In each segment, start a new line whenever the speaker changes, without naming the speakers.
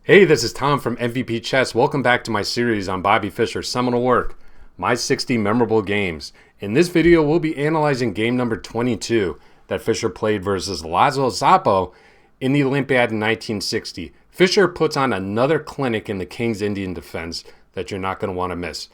Hey, this is Tom from MVP Chess. Welcome back to my series on Bobby Fischer's seminal work, My 60 Memorable Games. In this video, we'll be analyzing game number 22 that Fischer played versus László Szabó in the Olympiad in 1960. Fischer puts on another clinic in the King's Indian defense that you're not going to want to miss.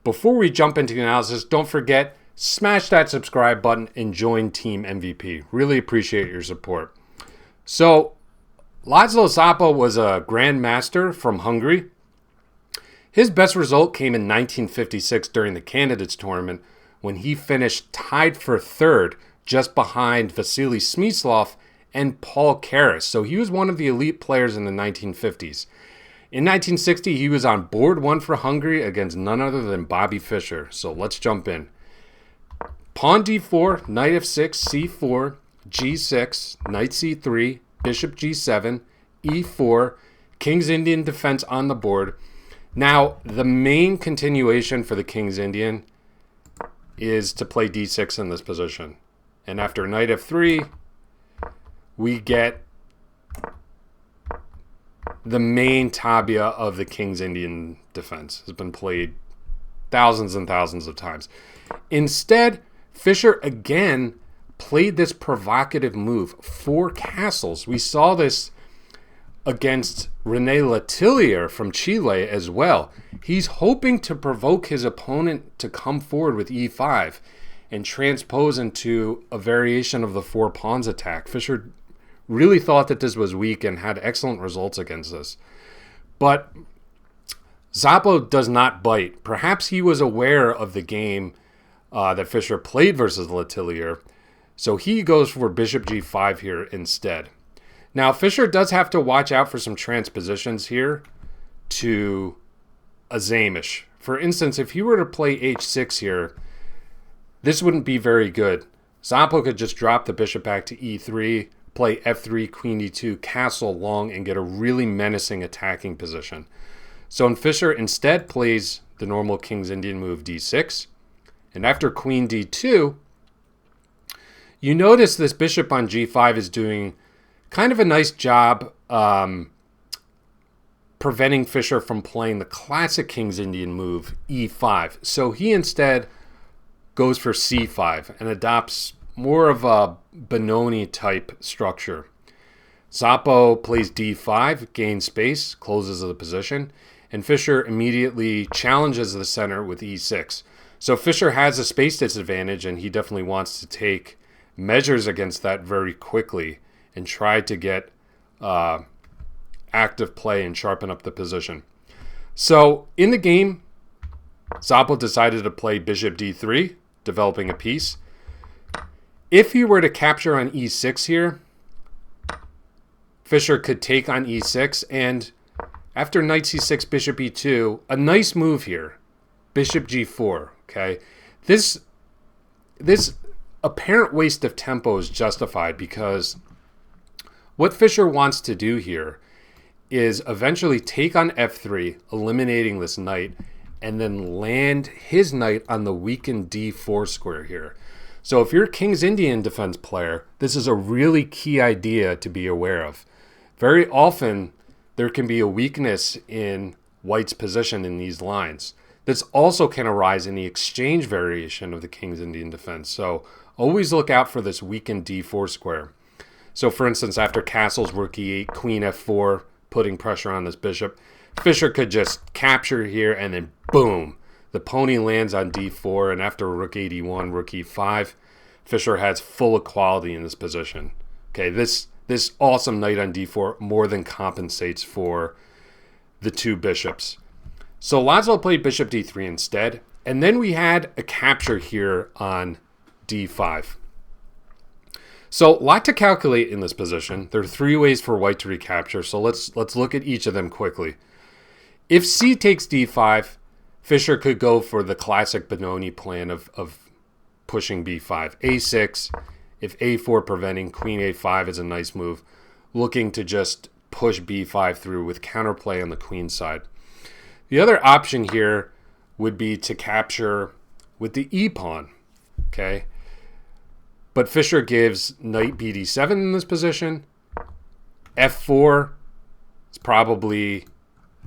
Before we jump into the analysis, don't forget, smash that subscribe button and join Team MVP. Really appreciate your support. So, László Szabó was a Grandmaster from Hungary. His best result came in 1956 during the Candidates Tournament when he finished tied for third just behind Vasily Smyslov and Paul Keres. So he was one of the elite players in the 1950s. In 1960, he was on board one for Hungary against none other than Bobby Fischer. So let's jump in. Pawn d4, knight f6, c4, g6, knight c3, bishop g7, e4, King's Indian defense on the board. Now, the main continuation for the King's Indian is to play d6 in this position. And after knight f3, we get the main tabia of the King's Indian defense. Has been played thousands and thousands of times. Instead, Fischer again played this provocative move, 4 castles. We saw this against René Letelier from Chile as well. He's hoping to provoke his opponent to come forward with e5 and transpose into a variation of the 4 pawns attack. Fischer really thought that this was weak and had excellent results against this. But Szabó does not bite. Perhaps he was aware of the game that Fischer played versus Letelier, so he goes for bishop g5 here instead. Now, Fischer does have to watch out for some transpositions here to a Zamish. For instance, if he were to play h6 here, this wouldn't be very good. Szabó could just drop the bishop back to e3, play f3, queen d2, castle long, and get a really menacing attacking position. So Fischer instead plays the normal King's Indian move d6, and after queen d2, you notice this bishop on g5 is doing kind of a nice job preventing Fischer from playing the classic King's Indian move, e5. So he instead goes for c5 and adopts more of a Benoni type structure. Szabó plays d5, gains space, closes the position, and Fischer immediately challenges the center with e6. So Fischer has a space disadvantage, and he definitely wants to take measures against that very quickly and try to get active play and sharpen up the position. So in the game, Szabó decided to play bishop d3, developing a piece. If he were to capture on e6 here, Fischer could take on e6, and after knight c6, bishop e2, a nice move here, bishop g4, okay? This apparent waste of tempo is justified because what Fischer wants to do here is eventually take on f3, eliminating this knight, and then land his knight on the weakened d4 square here. So if you're a King's Indian defense player, this is a really key idea to be aware of. Very often, there can be a weakness in White's position in these lines. This also can arise in the exchange variation of the King's Indian defense. So always look out for this weakened d4 square. So for instance, after castles, rook e8, queen f4, putting pressure on this bishop, Fischer could just capture here and then boom, the pony lands on d4, and after rook 81, rook e5, Fischer has full equality in this position. Okay, this awesome knight on d4 more than compensates for the 2 bishops. So László played bishop d3 instead, and then we had a capture here on d5. So a lot to calculate in this position. There are 3 ways for White to recapture, so let's look at each of them quickly. If c takes d5, Fischer could go for the classic Benoni plan of pushing b5. a6, if a4 preventing, queen a5 is a nice move, looking to just push b5 through with counterplay on the queen side. The other option here would be to capture with the e-pawn, okay? But Fischer gives knight bd7 in this position, f4 It's probably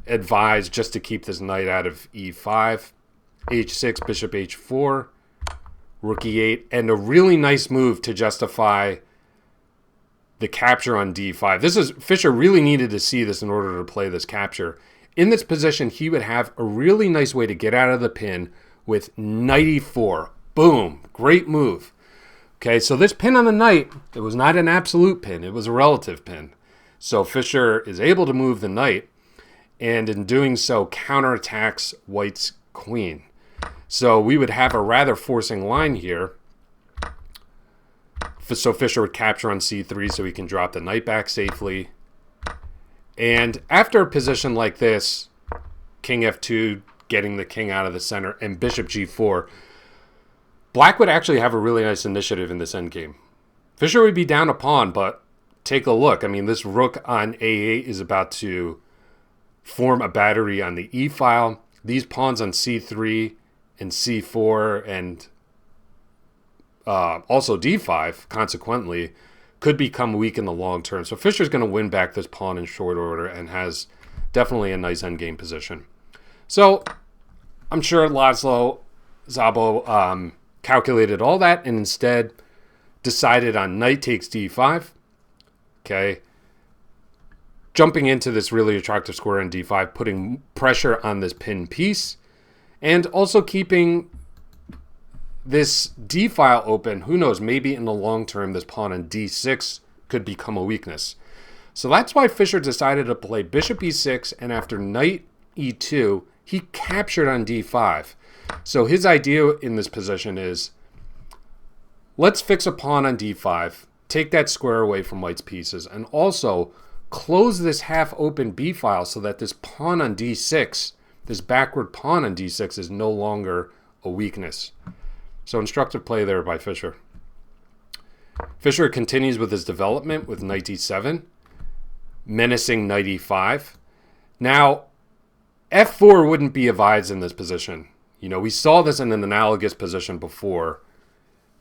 advised just to keep this knight out of e5, h6, bishop h4, rook e8, and a really nice move to justify the capture on d5. Fischer really needed to see this in order to play this capture. In this position, he would have a really nice way to get out of the pin with knight e4. Boom, great move. Okay, so this pin on the knight, it was not an absolute pin, it was a relative pin. So Fischer is able to move the knight, and in doing so, counterattacks white's queen. So we would have a rather forcing line here. So Fischer would capture on c3 so he can drop the knight back safely. And after a position like this, king f2, getting the king out of the center, and bishop g4, black would actually have a really nice initiative in this endgame. Fischer would be down a pawn, but take a look. I mean, this rook on a8 is about to form a battery on the e file. These pawns on c3 and c4 and also d5, consequently, could become weak in the long term. So Fischer's going to win back this pawn in short order and has definitely a nice endgame position. So I'm sure László Szabó calculated all that and instead decided on knight takes d5. Okay. Jumping into this really attractive square in d5, putting pressure on this pin piece, and also keeping this d file open. Who knows, maybe in the long term this pawn on d6 could become a weakness. So that's why Fischer decided to play bishop e6, and after knight e2 he captured on d5. So his idea in this position is, let's fix a pawn on d5, take that square away from white's pieces, and also close this half open b file so that this pawn on d6, this backward pawn on d6, is no longer a weakness. So instructive play there by Fischer. Fischer continues with his development with knight d7, menacing knight e5. Now, f4 wouldn't be advised in this position. You know, we saw this in an analogous position before.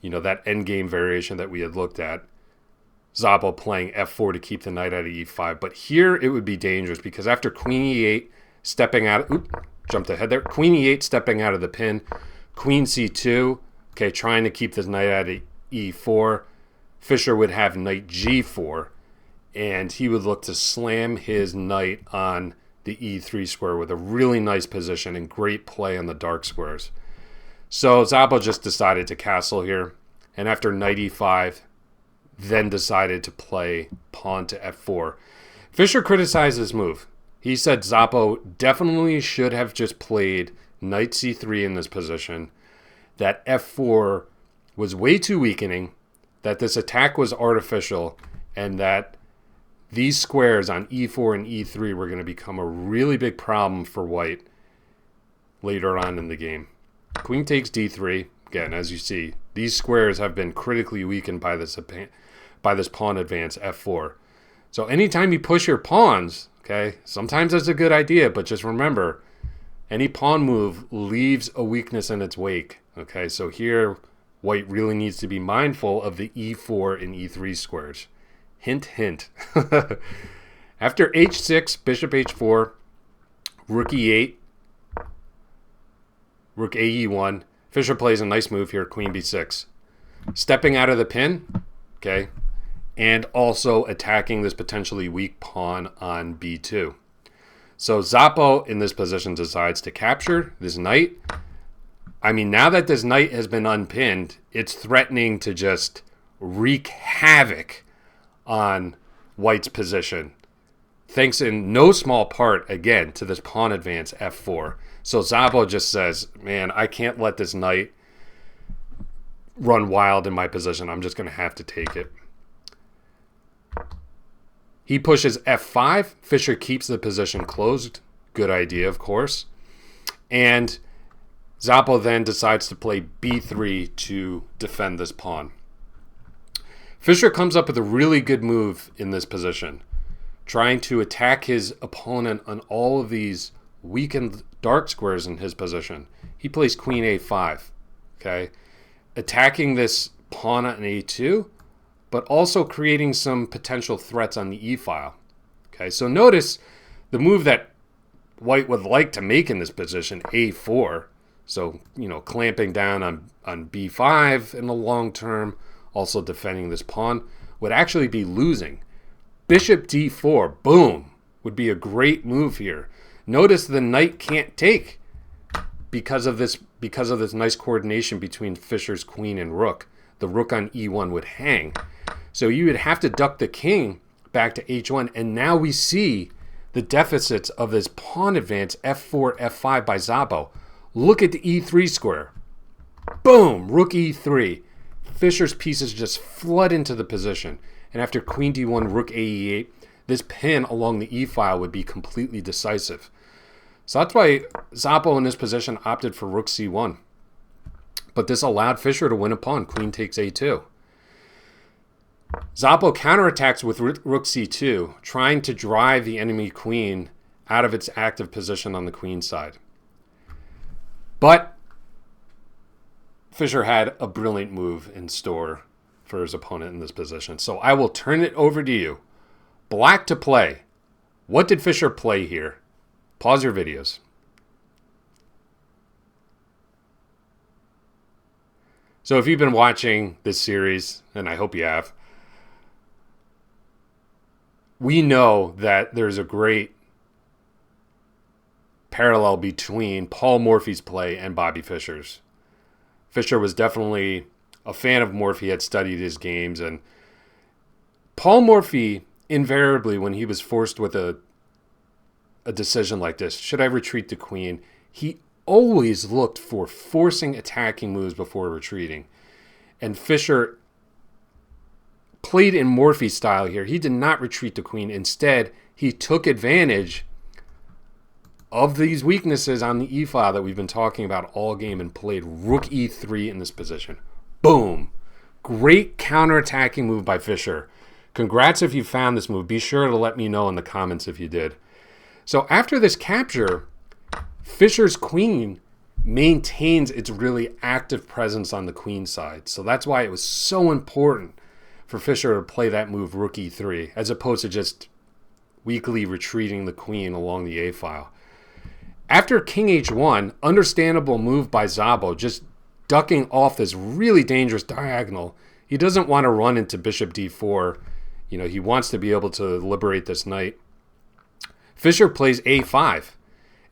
You know, that endgame variation that we had looked at. Szabo playing f4 to keep the knight out of e5. But here it would be dangerous because after queen e8, stepping out, jumped ahead there. Queen e8 stepping out of the pin. Queen c2, okay, trying to keep this knight out of e4. Fischer would have knight g4, and he would look to slam his knight on the e3 square with a really nice position and great play on the dark squares. So Szabo just decided to castle here, and after knight e5, then decided to play pawn to f4. Fischer criticized this move. He said Szabo definitely should have just played knight c3 in this position, that f4 was way too weakening, that this attack was artificial, and that these squares on e4 and e3 were going to become a really big problem for white later on in the game. Queen takes d3. Again, as you see, these squares have been critically weakened by this pawn advance f4. So anytime you push your pawns, okay, sometimes that's a good idea, but just remember, any pawn move leaves a weakness in its wake. Okay, so here white really needs to be mindful of the e4 and e3 squares. Hint, hint. After h6, bishop h4, rook e8, rook ae1, Fischer plays a nice move here, queen b6. Stepping out of the pin, okay, and also attacking this potentially weak pawn on b2. So Szabo in this position decides to capture this knight. I mean, now that this knight has been unpinned, it's threatening to just wreak havoc on white's position, thanks in no small part, again, to this pawn advance f4. So Szabo just says, man, I can't let this knight run wild in my position. I'm just going to have to take it. He pushes f5. Fischer keeps the position closed. Good idea, of course. And Szabo then decides to play b3 to defend this pawn. Fischer comes up with a really good move in this position, trying to attack his opponent on all of these weakened dark squares in his position. He plays queen a5, okay, attacking this pawn on a2, but also creating some potential threats on the e file. Okay, so notice The move that White would like to make in this position, a4, so, clamping down on b5 in the long term, also defending this pawn, would actually be losing. Bishop d4, boom, would be a great move here. Notice the knight can't take because of this nice coordination between Fischer's queen and rook. The rook on e1 would hang. So you would have to duck the king back to h1, and now we see the deficits of this pawn advance f4, f5 by Szabo. Look at the e3 square. Boom, rook e3. Fischer's pieces just flood into the position. And after queen d1, rook ae8, this pin along the e-file would be completely decisive. So that's why Szabo in this position opted for rook c1. But this allowed Fischer to win a pawn. Queen takes a2. Szabo counterattacks with rook c2, trying to drive the enemy queen out of its active position on the queen side. But Fischer had a brilliant move in store for his opponent in this position. So I will turn it over to you. Black to play. What did Fischer play here? Pause your videos. So if you've been watching this series, and I hope you have, we know that there's a great parallel between Paul Morphy's play and Bobby Fischer's. Fischer was definitely a fan of Morphy, had studied his games, and Paul Morphy, invariably, when he was forced with a decision like this, should I retreat the queen, he always looked for forcing attacking moves before retreating. And Fischer played in Morphy's style here. He did not retreat the queen. Instead, he took advantage of these weaknesses on the e-file that we've been talking about all game and played rook e3 in this position. Boom. Great counterattacking move by Fischer. Congrats if you found this move. Be sure to let me know in the comments if you did. So after this capture, Fischer's queen maintains its really active presence on the queen side. So that's why it was so important for Fischer to play that move rook e3, as opposed to just weakly retreating the queen along the a-file. After king h1, understandable move by Szabo, just ducking off this really dangerous diagonal. He doesn't want to run into bishop d4. He wants to be able to liberate this knight. Fischer plays a5.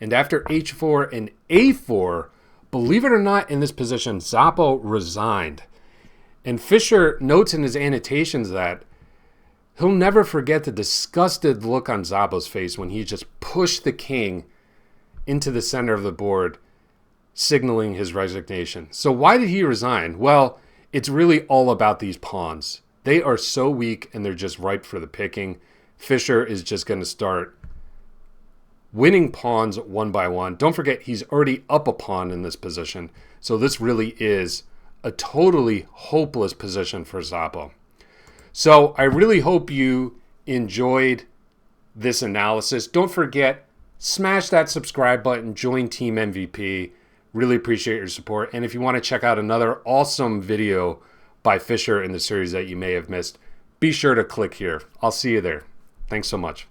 And after h4 and a4, believe it or not, in this position, Szabo resigned. And Fischer notes in his annotations that he'll never forget the disgusted look on Szabo's face when he just pushed the king into the center of the board, signaling his resignation. So why did he resign? Well, it's really all about these pawns. They are so weak and they're just ripe for the picking. Fischer is just going to start winning pawns one by one. Don't forget, he's already up a pawn in this position. So this really is a totally hopeless position for Szabo. So I really hope you enjoyed this analysis. Don't forget, smash that subscribe button, join Team MVP. Really appreciate your support. And if you want to check out another awesome video by Fischer in the series that you may have missed, be sure to click here. I'll see you there. Thanks so much.